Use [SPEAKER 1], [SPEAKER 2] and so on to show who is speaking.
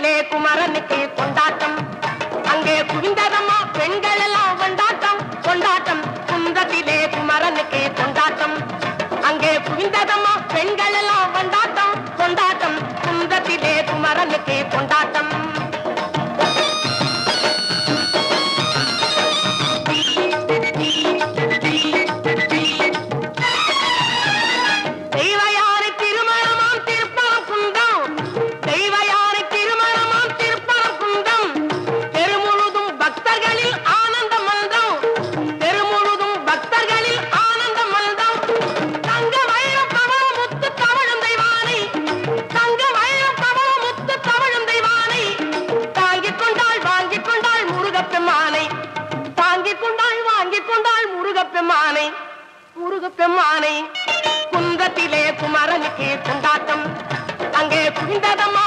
[SPEAKER 1] குன்றத்திலே குமரனுக்கு கொண்டாட்டம், அங்கே குவிந்ததம்மா பெண்கள் எல்லாம் கொண்டாட்டம் கொண்டாட்டம். குன்றத்திலே குமரனுக்கு கொண்டாட்டம், அங்கே குவிந்ததம்மா பெண்கள் எல்லாம் கொண்டாட்டம் கொண்டாட்டம். குன்றத்திலே குமரனுக்கு கொண்டாட்டம். முருகப்பெம்மானை குன்றத்திலே குமரனுக்கு கொண்டாட்டம், அங்கே குவிந்ததம்மா